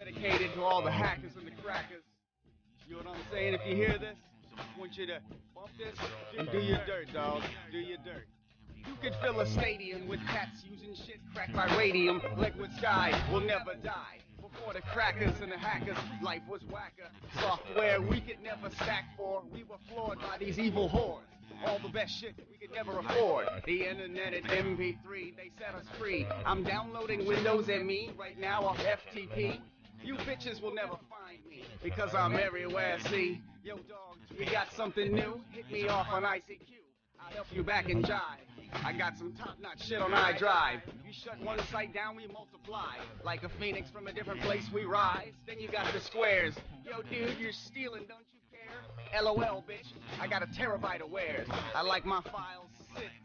Dedicated to all the hackers and the crackers. You know what I'm saying? If you hear this, I want you to bump this and do your dirt, dog. Do your dirt. You could fill a stadium with cats using shit cracked by radium. Liquid sky will never die. Before the crackers and the hackers, life was whacker. Software we could never stack for. We were floored by these evil hordes. All the best shit we could never afford. The internet at MP3, they set us free. I'm downloading Windows ME right now off FTP. You bitches will never find me because I'm everywhere. See, yo dog, you got something new? Hit me off on ICQ. I'll help you back and jive. I got some top-notch shit on iDrive. You shut one site down, we multiply. Like a phoenix from a different place, we rise. Then you got the squares. Yo, dude, you're stealing, don't you care? LOL, bitch. I got a terabyte of wares. I like my files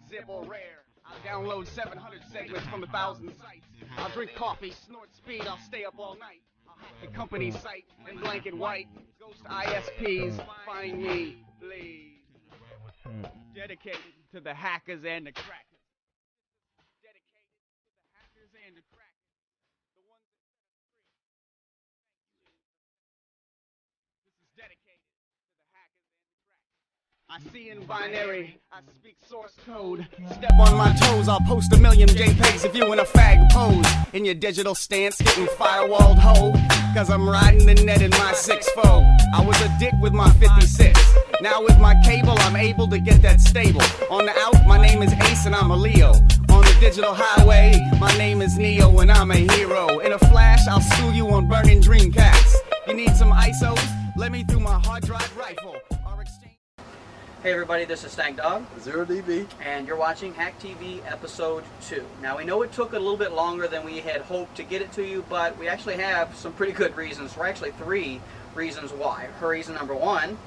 zip or rare. I'll download 700 segments from 1,000 sites. I'll drink coffee, snort speed, I'll stay up all night. I'll hack the company's site in black and white. Ghost ISPs, find me, please. Dedicated to the hackers and the crackers. Dedicated to the hackers and the crackers. The ones that set us free. This is dedicated to the hackers and the crackers. I see in binary, I speak source code. Step on my toes, I'll post 1,000,000 JPEGs of you in a fag pose. In your digital stance, getting firewalled ho. Cause I'm riding the net in my 6'4". I was a dick with my 56. Now with my cable, I'm able to get that stable. On the out, my name is Ace and I'm a Leo. On the digital highway, my name is Neo and I'm a hero. In a flash, I'll school you on burning Dreamcast. You need some ISOs? Let me through my hard drive rifle. Hey everybody, this is StankDawg. 0DB. And you're watching HackTV Episode 2. Now we know it took a little bit longer than we had hoped to get it to you, but we actually have some pretty good reasons. Or actually 3 reasons why. Reason number 1.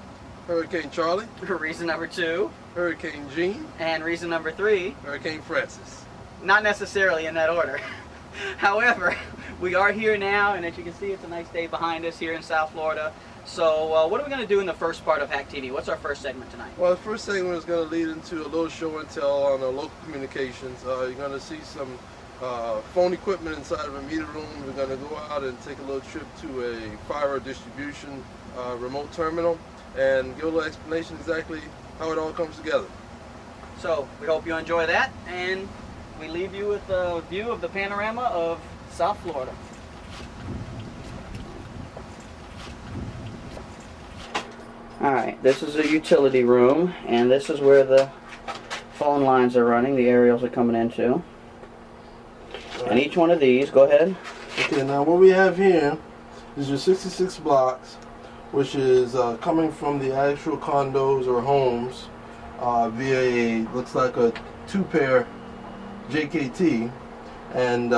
Hurricane Charlie. Reason number 2. Hurricane Gene. And reason number 3. Hurricane Francis. Not necessarily in that order. However, we are here now, and as you can see, it's a nice day behind us here in South Florida. So what are we going to do in the first part of HackTV? What's our first segment tonight? Well, the first segment is going to lead into a little show and tell on the local communications. You're going to see some phone equipment inside of a meter room. We're going to go out and take a little trip to a fiber distribution remote terminal and give a little explanation exactly how it all comes together. So we hope you enjoy that, and we leave you with a view of the panorama of South Florida. Alright, this is a utility room, and this is where the phone lines are running, the aerials are coming into. Right. And each one of these, go ahead. Okay, now what we have here is your 66 blocks, which is coming from the actual condos or homes via a, looks like a 2-pair JKT, and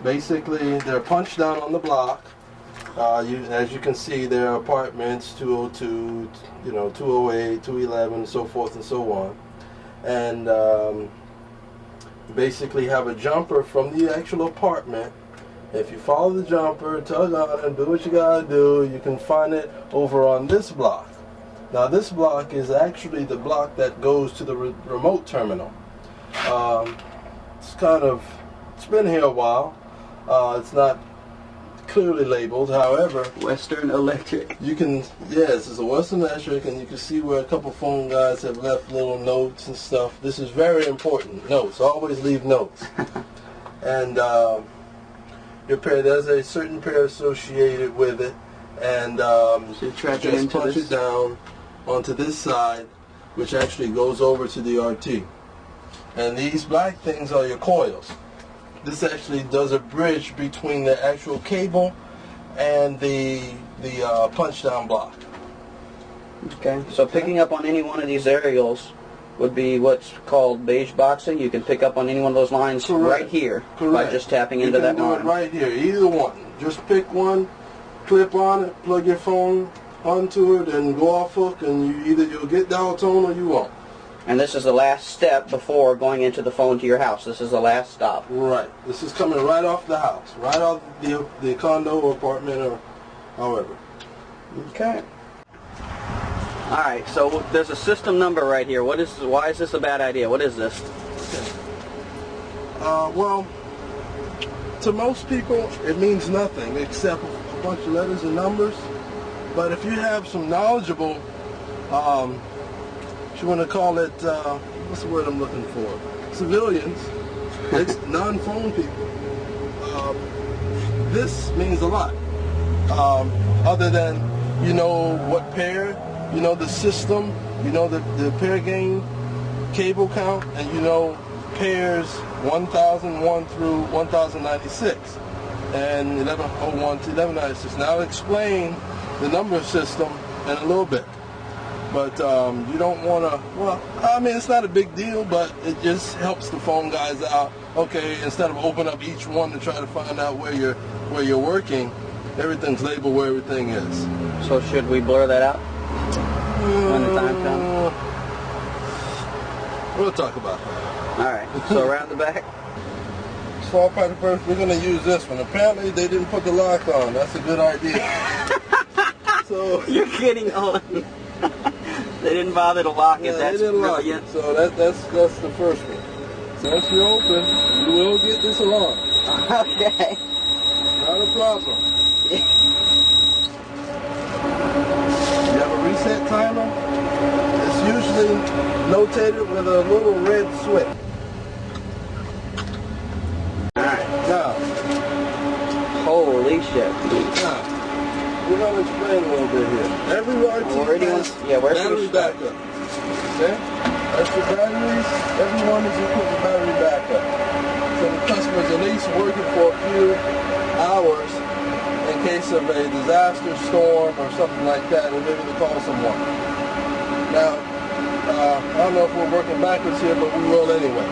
basically they're punched down on the block. As you can see, there are apartments, 202, 208, 211, so forth and so on. And basically have a jumper from the actual apartment. If you follow the jumper, tug on it, do what you gotta do, you can find it over on this block. Now this block is actually the block that goes to the remote terminal. It's been here a while. It's not clearly labeled, however, Western Electric. You can, yes, it's a Western Electric, and you can see where a couple phone guys have left little notes and stuff. This is very important. Notes, always leave notes. And your pair, there's a certain pair associated with it, and so you just punch it down onto this side, which actually goes over to the RT. And these black things are your coils. This actually does a bridge between the actual cable and the punch down block. Okay, so picking up on any one of these aerials would be what's called beige boxing. You can pick up on any one of those lines. Correct. Right here. Correct. By just tapping into that line. You can do it right here, either one. Just pick one, clip on it, plug your phone onto it, and go off hook, and you'll get dial tone or you won't. And this is the last step before going into the phone to your house. This is the last stop. Right. This is coming right off the house, right off the condo or apartment or however. Okay. All right. So there's a system number right here. Why is this a bad idea? What is this? Okay. Well, to most people, it means nothing except a bunch of letters and numbers. But if you have some knowledgeable, if you want to call it, what's the word I'm looking for? Civilians, it's non-phone people. This means a lot. Other than you know what pair, you know the system, you know the pair gain cable count, and you know pairs 1001 through 1096 and 1101 to 1196. Now I'll explain the number system in a little bit. But you don't want to, well, I mean, it's not a big deal, but it just helps the phone guys out. Okay, instead of opening up each one to try to find out where you're working, everything's labeled where everything is. So should we blur that out when the time comes? We'll talk about that. All right, so around the back? So I'll probably first, we're going to use this one. Apparently they didn't put the lock on. That's a good idea. So you're kidding on. They didn't bother to lock it. Yeah, That's they didn't lock brilliant. it. So that's the first one. Once you're open, you will get this alarm. Okay. Not a problem. You have a reset timer. It's usually notated with a little red switch. Alright. Now, holy shit. Now, we're going to explain a little bit here. Every RT has battery backup. Okay? That's the batteries. Everyone is equipped with battery backup. So the customer's at least working for a few hours in case of a disaster, storm, or something like that, and they're going to call someone. Now, I don't know if we're working backwards here, but we will anyway.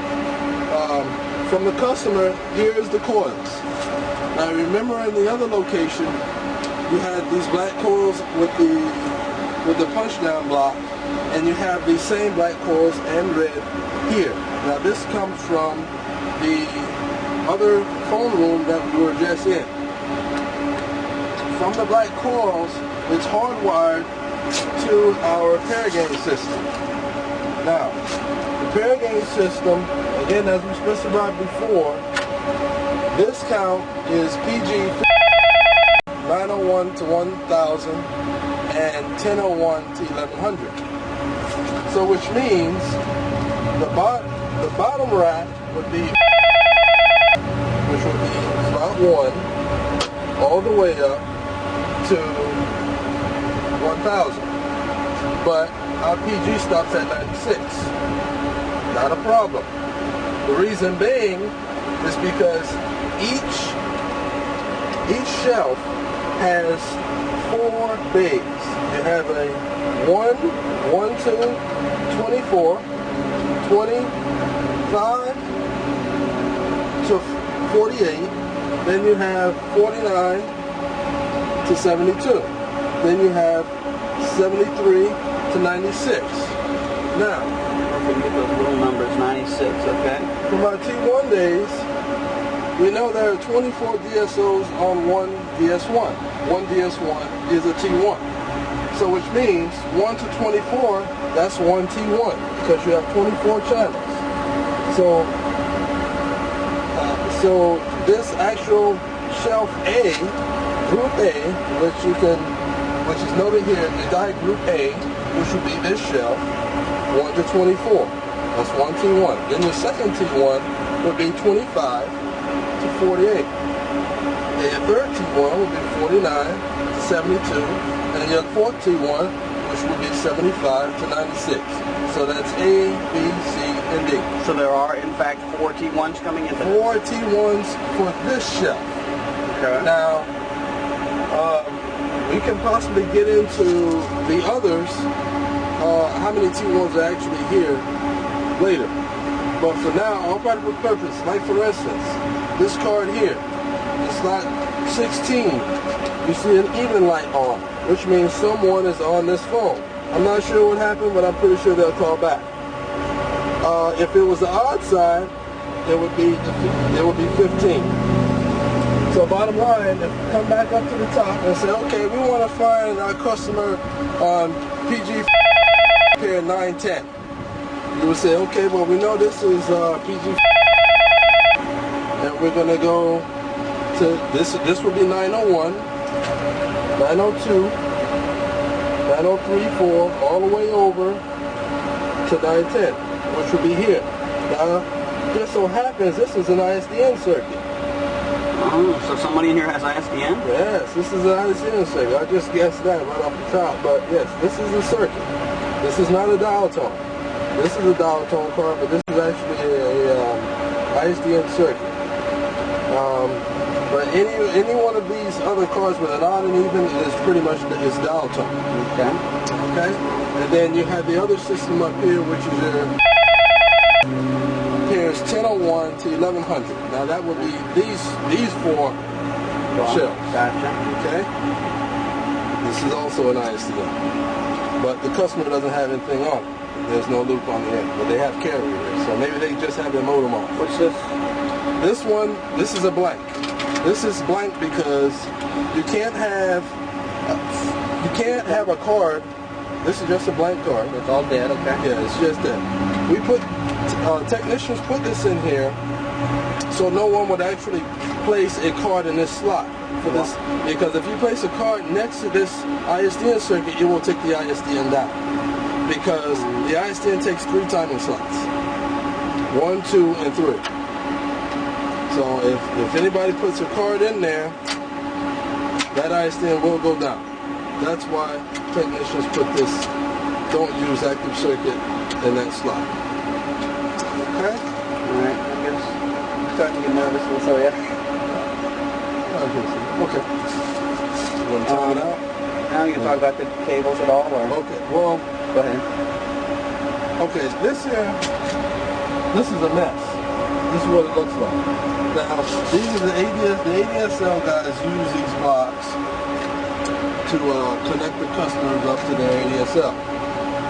From the customer, here's the coils. Now remember in the other location, you had these black coils with the punch down block, and you have these same black coils and red here. Now this comes from the other phone room that we were just in. From the black coils, it's hardwired to our pair gain system. Now, the pair gain system, again as we specified before, this count is PG 901 to 1000 and 1001 to 1100. So which means the bottom rack would be, which would be slot 1 all the way up to 1000. But our PG stops at 96. Not a problem. The reason being is because each shelf has 4 bays. You have a 1, 2, 24, 25 to 48. Then you have 49 to 72. Then you have 73 to 96. Now, don't forget those little numbers, 96, okay? from our T1 days, we know there are 24 DSOs on one DS1. One DS1 is a T1. So which means 1 to 24, that's one T1, because you have 24 channels. So this actual shelf A, Group A, which is noted here, the die Group A, which would be this shelf, 1 to 24. That's one T1. Then your second T1 would be 25 to 48. And your third T1 would be 49 to 72. And your fourth T1, which would be 75 to 96. So that's A, B, C, and D. So there are, in fact, 4 T1s coming in? 4 T1s for this shelf. Okay. Now, we can possibly get into the others, how many T1s are actually here later. But for now, all practical purpose, like for instance, this card here, in slot 16, you see an even light on, which means someone is on this phone. I'm not sure what happened, but I'm pretty sure they'll call back. If it was the odd side, it would be 15. So bottom line, if you come back up to the top and say, okay, we want to find our customer on PG pair 910. You would say, okay, well, we know this is PG, and we're going to go to this would be 901, 902, 903.4, all the way over to 910, which will be here. Now, just so happens this is an ISDN circuit. Oh, so somebody in here has ISDN? Yes, this is an ISDN circuit. I just guessed that right off the top, but yes, this is a circuit. This is not a dial tone. This is a dial tone card, but this is actually a ISDN circuit. But any one of these other cards with an odd and even is pretty much is dial tone. Okay. Okay. And then you have the other system up here, which is your pairs 1001 to 1100. Now that would be these four shells. Gotcha. Okay. This is also an ISDN, but the customer doesn't have anything on it. There's no loop on the end, but they have carriers, so maybe they just have their modem on. What's this? This one, this is a blank. This is blank because you can't have a card. This is just a blank card. It's all dead, okay. Yeah, it's just that. We put, technicians put this in here so no one would actually place a card in this slot for this, because if you place a card next to this ISDN circuit, it will take the ISDN down. Because the ISDN takes 3 timing slots. 1, 2, and 3. So if anybody puts a card in there, that ISDN will go down. That's why technicians put this, don't use active circuit in that slot. Okay? Alright, I guess I'm starting to get nervous, we'll show you. Okay. You want to try it out? Now you can talk about the cables at all, or? Okay, well, Go ahead. okay, this is a mess. This is what it looks like. Now, these are the ADSL guys use these blocks to connect the customers up to their ADSL.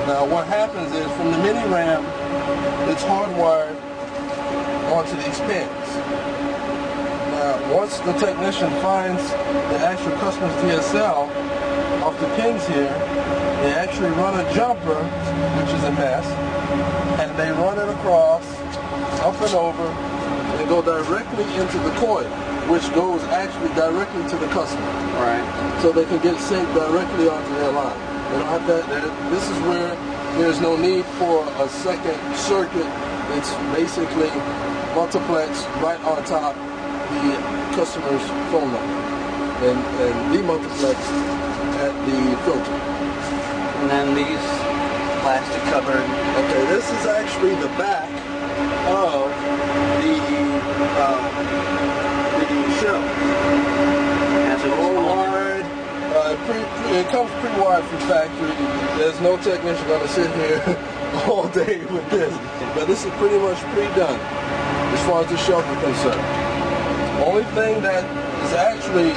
Now, what happens is from the mini RAM, it's hardwired onto these pins. Now, once the technician finds the actual customer's DSL off the pins here, they actually run a jumper, which is a mess, and they run it across, up and over, and go directly into the coil, which goes actually directly to the customer. Right. So they can get synced directly onto their line. They don't have that. This is where there's no need for a second circuit. It's basically multiplex right on top the customer's phone number, and demultiplex at the filter. And then these plastic covered. Okay, this is actually the back of the shell. Has it all wide. It comes pretty wide from factory. There's no technician going to sit here all day with this. But this is pretty much pre-done as far as the shelf is concerned. Only thing that is actually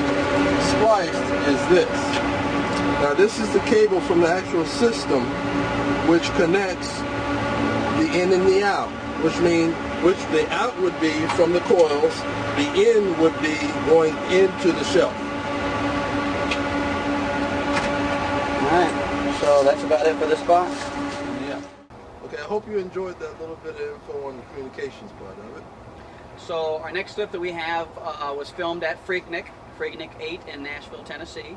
spliced is this. Now this is the cable from the actual system which connects the in and the out, which the out would be from the coils, the in would be going into the shelf. Alright, so that's about it for this box? Yeah. Okay, I hope you enjoyed that little bit of info on the communications part of it. So our next clip that we have was filmed at Freaknik 8 in Nashville, Tennessee.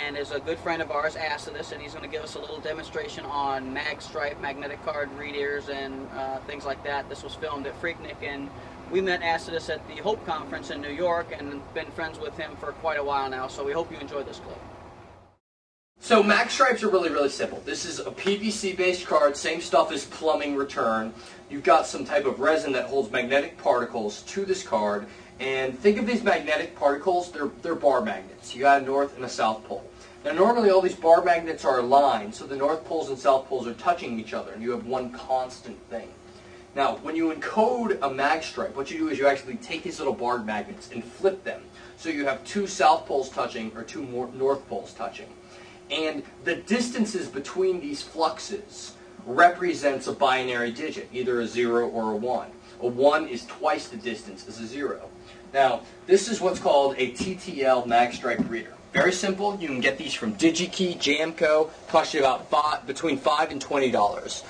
And is a good friend of ours, Acidus, and he's going to give us a little demonstration on mag stripe, magnetic card readers, and things like that. This was filmed at Freaknik, and we met Acidus at the Hope Conference in New York and been friends with him for quite a while now, so we hope you enjoy this clip. So mag stripes are really, really simple. This is a PVC-based card, same stuff as plumbing return. You've got some type of resin that holds magnetic particles to this card. And think of these magnetic particles, they're bar magnets. You got a north and a south pole. Now normally all these bar magnets are aligned, so the north poles and south poles are touching each other, and you have one constant thing. Now when you encode a mag stripe, what you do is you actually take these little bar magnets and flip them. So you have 2 south poles touching or 2 north poles touching. And the distances between these fluxes represents a binary digit, either a 0 or a 1. A 1 is twice the distance as a 0. Now, this is what's called a TTL mag stripe reader. Very simple. You can get these from DigiKey, Jamco. Cost you about between $5 and $20.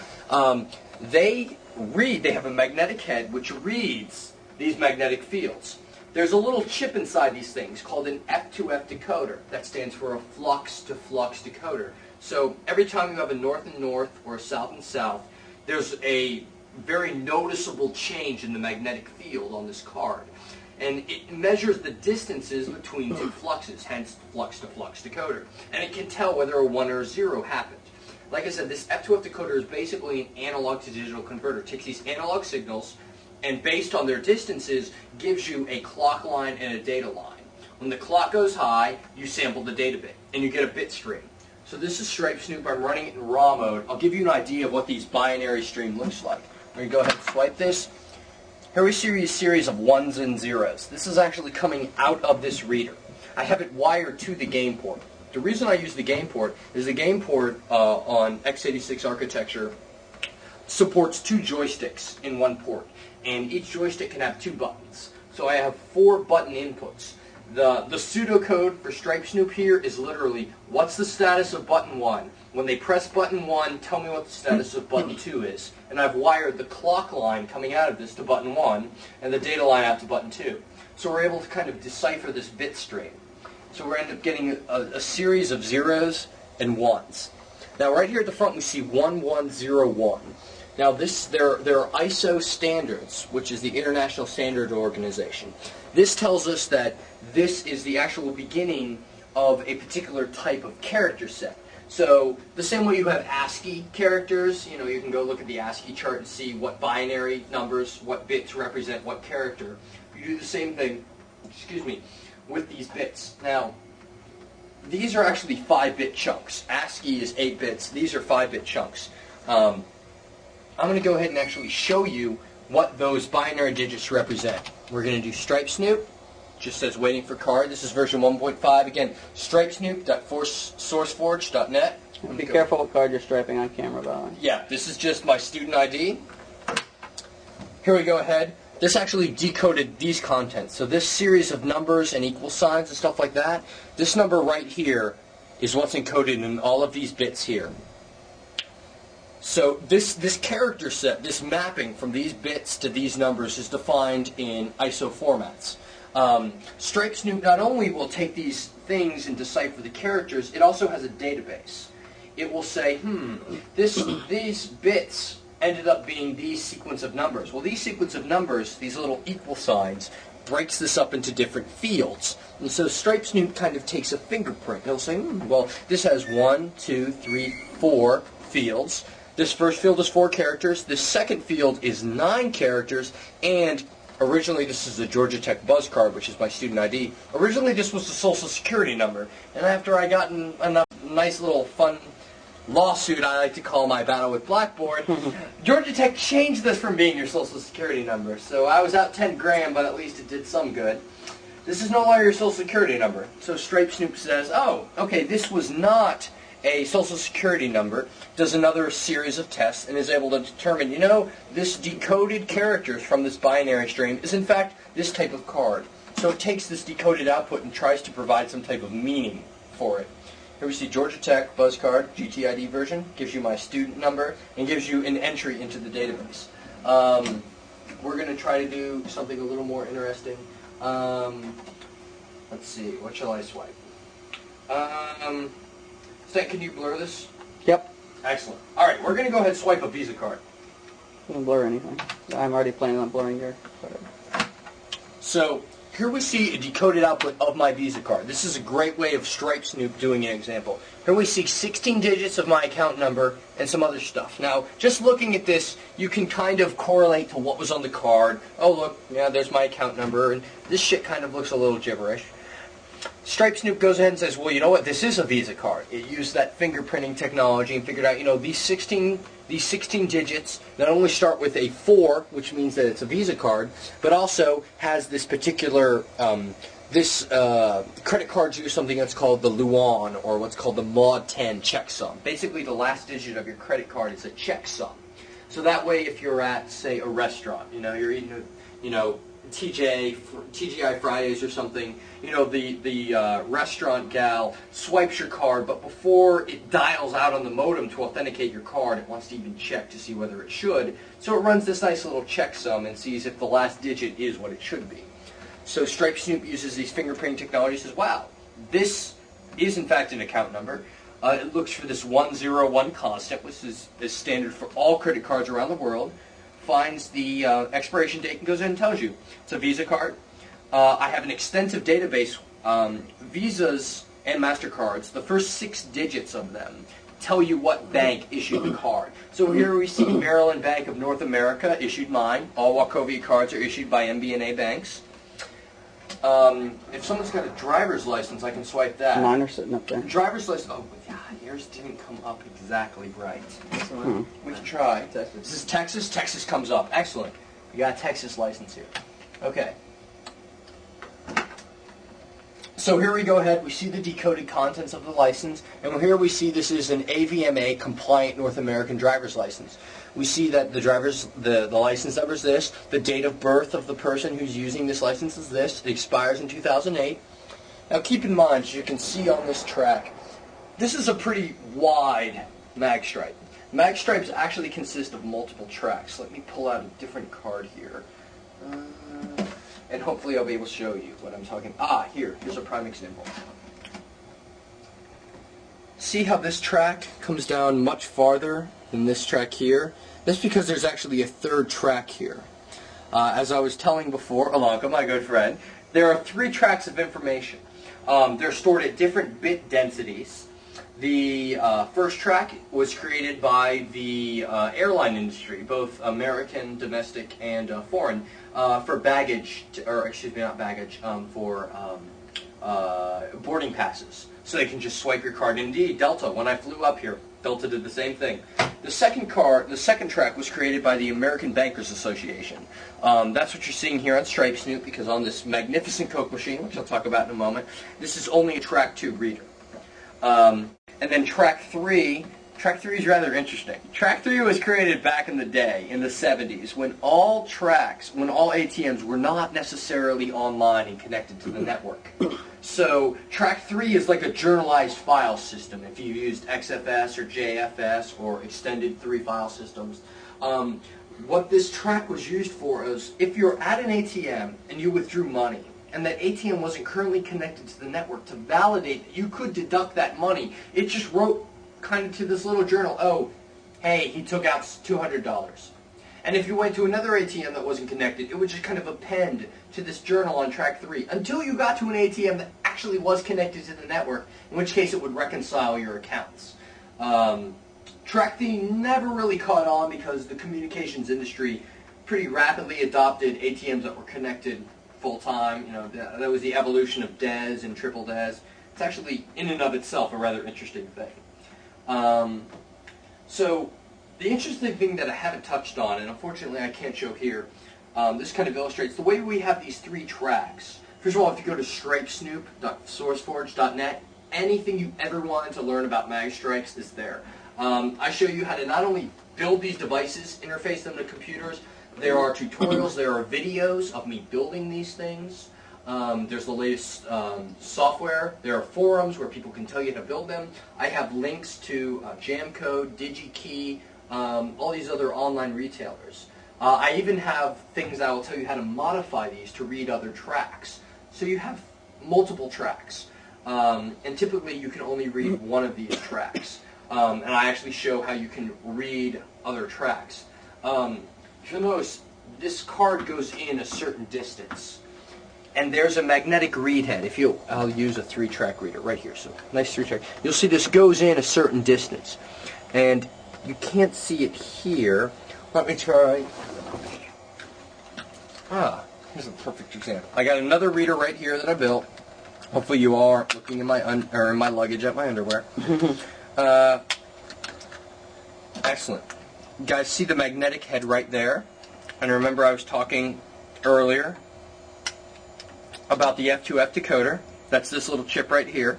They have a magnetic head which reads these magnetic fields. there's a little chip inside these things called an F2F decoder. That stands for a flux-to-flux decoder. So every time you have a north and north or a south and south, there's a very noticeable change in the magnetic field on this card. And it measures the distances between two fluxes, hence flux-to-flux decoder. And it can tell whether a 1 or a 0 happened. Like I said, this F2F decoder is basically an analog to digital converter. It takes these analog signals and based on their distances gives you a clock line and a data line. When the clock goes high, you sample the data bit and you get a bit stream. So this is Stripe Snoop. I'm running it in raw mode. I'll give you an idea of what these binary stream looks like. We're going to go ahead and swipe this. Here we see a series of 1s and 0s. This is actually coming out of this reader. I have it wired to the game port. The reason I use the game port is the game port on x86 architecture supports 2 joysticks in one port, and each joystick can have 2 buttons. So I have 4 button inputs. The pseudocode for Stripe Snoop here is literally, what's the status of button 1? When they press button 1, tell me what the status of button 2 is. And I've wired the clock line coming out of this to button 1 and the data line out to button 2. So we're able to kind of decipher this bit stream. So we end up getting a series of 0s and 1s. Now right here at the front we see 1101. Now there are ISO standards, which is the International Standard Organization. This tells us that this is the actual beginning of a particular type of character set. So the same way you have ASCII characters, you can go look at the ASCII chart and see what binary numbers, what bits represent what character. You do the same thing, with these bits. Now, these are actually 5-bit chunks. ASCII is 8 bits. These are 5-bit chunks. I'm going to go ahead and actually show you what those binary digits represent. We're going to do Stripe Snoop. Just says waiting for card. This is version 1.5. Again, stripesnoop.sourceforge.net. Be careful what card you're striping on camera, by the way. Yeah, this is just my student ID. Here we go ahead. This actually decoded these contents. So this series of numbers and equal signs and stuff like that, this number right here is what's encoded in all of these bits here. So this character set, this mapping from these bits to these numbers is defined in ISO formats. Stripe Snoop not only will take these things and decipher the characters, it also has a database. It will say, these bits ended up being these sequence of numbers. Well, these sequence of numbers, these little equal signs, breaks this up into different fields. And so Stripe Snoop kind of takes a fingerprint. He'll say, well, this has 1, 2, 3, 4 fields. This first field is 4 characters. This second field is 9 characters. And originally, this is the Georgia Tech Buzz card, which is my student ID. Originally, this was the Social Security number. And after I got a nice little fun lawsuit, I like to call my battle with Blackboard, Georgia Tech changed this from being your Social Security number. So I was out 10 grand, but at least it did some good. This is no longer your Social Security number. So Stripe Snoop says, oh, okay, this was not a Social Security number, does another series of tests, and is able to determine, this decoded characters from this binary stream is in fact this type of card. So it takes this decoded output and tries to provide some type of meaning for it. Here we see Georgia Tech Buzz card, GTID version, gives you my student number, and gives you an entry into the database. We're going to try to do something a little more interesting. Let's see, what shall I swipe? Stan, can you blur this? Yep. Excellent. All right, we're going to go ahead and swipe a Visa card. Don't blur anything. I'm already planning on blurring your card. So here we see a decoded output of my Visa card. This is a great way of Stripe Snoop doing an example. Here we see 16 digits of my account number and some other stuff. Now, just looking at this, you can kind of correlate to what was on the card. Oh, look, yeah, there's my account number, and this shit kind of looks a little gibberish. Stripe Snoop goes ahead and says, well, you know what, this is a Visa card. It used that fingerprinting technology and figured out, these 16 digits not only start with a 4, which means that it's a Visa card, but also has this particular, credit cards use something that's called the Luan, or what's called the Mod 10 checksum. Basically, the last digit of your credit card is a checksum. So that way, if you're at, say, a restaurant, you're eating, TGI Fridays or something, the restaurant gal swipes your card, but before it dials out on the modem to authenticate your card, it wants to even check to see whether it should. So it runs this nice little checksum and sees if the last digit is what it should be. So Stripe Snoop uses these fingerprinting technologies. Says, wow, this is in fact an account number. It looks for this 101 constant, which is standard for all credit cards around the world. Finds the expiration date and goes in and tells you it's a Visa card. I have an extensive database. Visas and MasterCards, the first 6 digits of them tell you what bank issued the card. So here we see Maryland Bank of North America issued mine. All Wachovia cards are issued by MBNA banks. If someone's got a driver's license, I can swipe that. Mine are sitting up there. Driver's license. Oh, yeah, yours didn't come up exactly right. We can try. Texas. This is Texas. Texas comes up. Excellent. You got a Texas license here. Okay. So here we go ahead. We see the decoded contents of the license, and here we see this is an AVMA compliant North American driver's license. We see that the license number is this, the date of birth of the person who's using this license is this. It expires in 2008. Now keep in mind, as you can see on this track, this is a pretty wide mag stripe. Mag stripes actually consist of multiple tracks. Let me pull out a different card here. And hopefully I'll be able to show you what I'm talking about. Here's a prime example. See how this track comes down much farther than this track here? That's because there's actually a third track here. As I was telling before, Alanka, my good friend, there are 3 tracks of information. They're stored at different bit densities. The first track was created by the airline industry, both American, domestic, and foreign, for baggage, for boarding passes. So they can just swipe your card. Indeed, Delta, when I flew up here, Delta did the same thing. The second track was created by the American Bankers Association. That's what you're seeing here on Stripe Snoop, because on this magnificent Coke machine, which I'll talk about in a moment, this is only a track 2 reader. And then track 3 is rather interesting. Track 3 was created back in the day, in the 70s, when all ATMs were not necessarily online and connected to the network. So track 3 is like a journalized file system. If you used XFS or JFS or extended 3 file systems, what this track was used for is if you're at an ATM and you withdrew money, and that ATM wasn't currently connected to the network to validate that you could deduct that money, it just wrote kind of to this little journal, oh, hey, he took out $200. And if you went to another ATM that wasn't connected, it would just kind of append to this journal on track 3 until you got to an ATM that actually was connected to the network, in which case it would reconcile your accounts. Track 3 never really caught on because the communications industry pretty rapidly adopted ATMs that were connected full-time. You know, that was the evolution of DES and triple DES. It's actually, in and of itself, a rather interesting thing. So, the interesting thing that I haven't touched on, and unfortunately I can't show here, this kind of illustrates the way we have these 3 tracks. First of all, if you go to stripesnoop.sourceforge.net, anything you ever wanted to learn about mag stripes is there. I show you how to not only build these devices, interface them to computers. There are tutorials, there are videos of me building these things. There's the latest software. There are forums where people can tell you how to build them. I have links to Jamcode, DigiKey, all these other online retailers. I even have things that will tell you how to modify these to read other tracks. So you have multiple tracks. And typically you can only read one of these tracks. And I actually show how you can read other tracks. If you'll notice, this card goes in a certain distance. And there's a magnetic read head. I'll use a 3-track reader right here. So nice 3-track. You'll see this goes in a certain distance. And you can't see it here. Let me try. Here's a perfect example. I got another reader right here that I built. Hopefully you all aren't looking in my in my luggage at my underwear. Excellent. You guys see the magnetic head right there? And remember I was talking earlier about the F2F decoder. That's this little chip right here.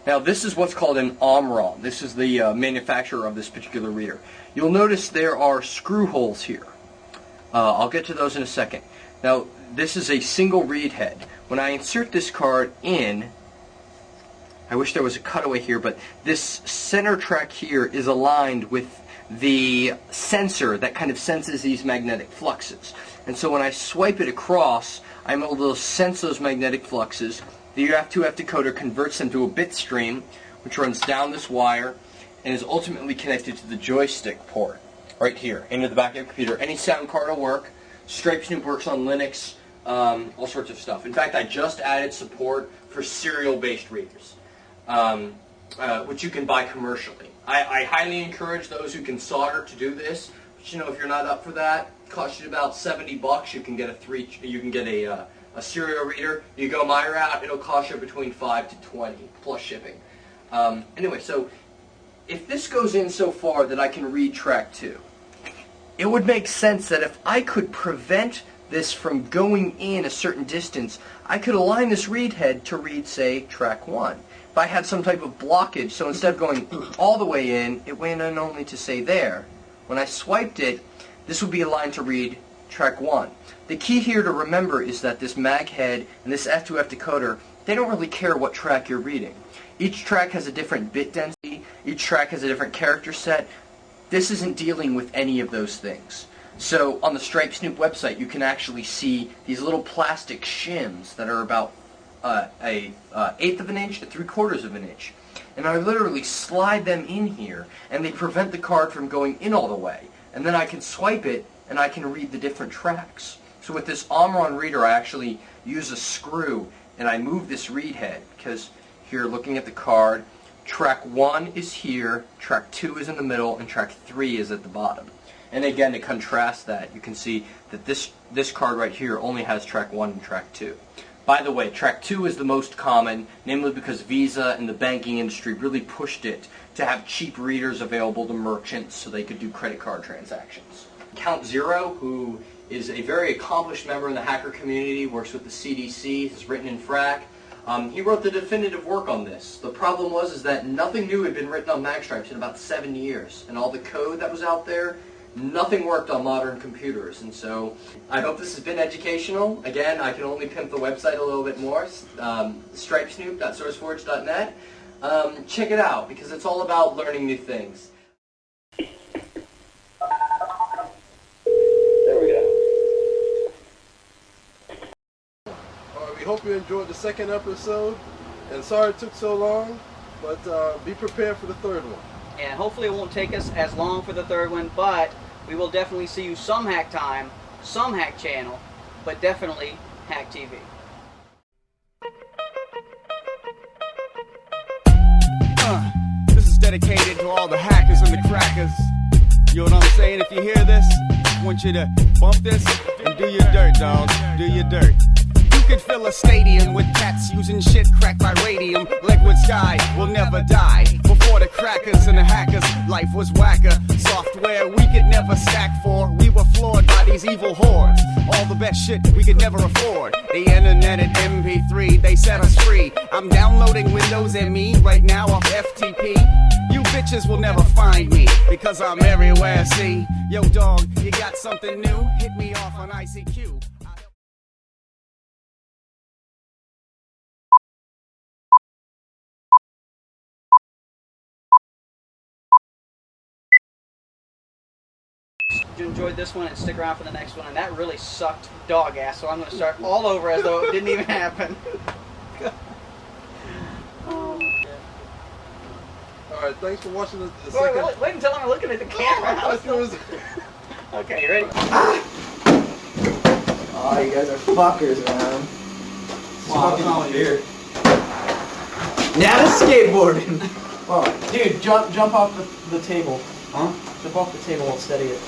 Now this is what's called an OMROM. This is the manufacturer of this particular reader. You'll notice there are screw holes here. I'll get to those in a second. Now this is a single read head. When I insert this card in, I wish there was a cutaway here, but this center track here is aligned with the sensor that kind of senses these magnetic fluxes. And so when I swipe it across, I'm able to sense those magnetic fluxes. The UF2F decoder converts them to a bit stream, which runs down this wire and is ultimately connected to the joystick port right here into the back of your computer. Any sound card will work. Stripe Snoop works on Linux, all sorts of stuff. In fact, I just added support for serial-based readers, which you can buy commercially. I highly encourage those who can solder to do this. But, you know, if you're not up for that, it costs you about $70. You can get a serial reader. You go my route, it'll cost you between $5 to $20 plus shipping. Anyway, so if this goes in so far that I can read track 2, it would make sense that if I could prevent this from going in a certain distance, I could align this read head to read, say, track 1. If I had some type of blockage, so instead of going all the way in, it went in only to, say, there. When I swiped it, this would be aligned to read track 1. The key here to remember is that this mag head and this F2F decoder, they don't really care what track you're reading. Each track has a different bit density, each track has a different character set. This isn't dealing with any of those things. So on the Stripe Snoop website, you can actually see these little plastic shims that are about an eighth of an inch to 3/4 of an inch. And I literally slide them in here, and they prevent the card from going in all the way. And then I can swipe it, and I can read the different tracks. So with this Omron reader, I actually use a screw, and I move this read head, because here, looking at the card, track 1 is here, track 2 is in the middle, and track 3 is at the bottom. And again, to contrast that, you can see that this card right here only has track 1 and track 2. By the way, track 2 is the most common, namely because Visa and the banking industry really pushed it to have cheap readers available to merchants so they could do credit card transactions. Count Zero, who is a very accomplished member in the hacker community, works with the CDC, has written in FRAC. He wrote the definitive work on this. The problem was that nothing new had been written on magstripes in about 7 years, and all the code that was out there, nothing worked on modern computers. And so I hope this has been educational. Again, I can only pimp the website a little bit more, stripesnoop.sourceforge.net. Check it out, because it's all about learning new things. We hope you enjoyed the second episode, and sorry it took so long, but be prepared for the third one. And hopefully it won't take us as long for the third one, but we will definitely see you some hack time, some hack channel, but definitely Hack TV. This is dedicated to all the hackers and the crackers. You know what I'm saying? If you hear this, I want you to bump this and do your dirt, dog. Do your dirt. You could fill a stadium with cats using shit cracked by radium. Liquid sky will never die. Before the crackers and the hackers, life was whacker. Software we could never stack for. We were floored by these evil hordes. All the best shit we could never afford. The internet and MP3, they set us free. I'm downloading Windows ME right now off FTP. You bitches will never find me, because I'm everywhere, see? Yo, dog, you got something new? Hit me off on ICQ. You enjoyed this one and stick around for the next one, and that really sucked dog ass, so I'm going to start all over as though it didn't even happen. Alright, thanks for watching the second... Wait until I'm looking at the camera. Okay, you ready? Oh, you guys are fuckers, man. Wow, what's wrong with you? Now it's skateboarding. Whoa. Dude, jump off the table. Huh? Jump off the table and steady it.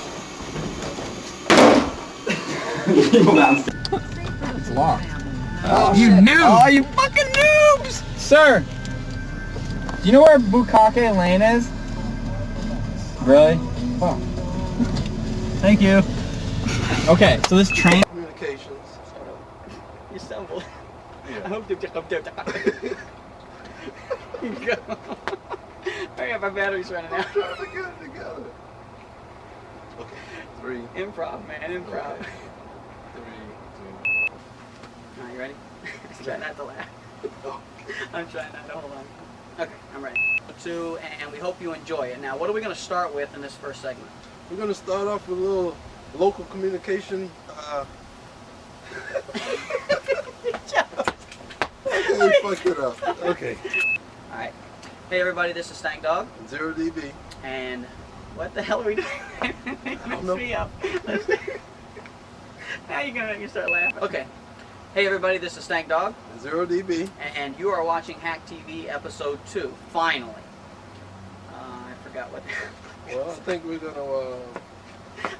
It's locked. Oh, you shit. noob! Oh, you fucking noobs! Sir! Do you know where Bukake Lane is? Really? Oh. Thank you. Okay, so this train... Communications. You stumbled. Yeah. I hope you go. Hurry up, my battery's running out. I got it. Okay, 3. Improv, man, improv. Okay. 3, 2. Alright, you ready? Try not to laugh. I'm trying not to, hold on. Okay, I'm ready. 2, and we hope you enjoy it. Now, what are we going to start with in this first segment? We're going to start off with a little local communication. Okay, fucked it up. Okay. All right. Hey, everybody, this is StankDawg. 0DB. And what the hell are we doing? Mess me up. Now you're going to make me start laughing. Okay. Hey, everybody, this is StankDawg. 0DB. And you are watching HackTV Episode 2, finally. I forgot what... Well, I think we're going to...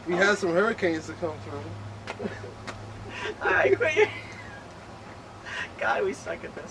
we had some hurricanes to come through. Alright, quit. God, we suck at this.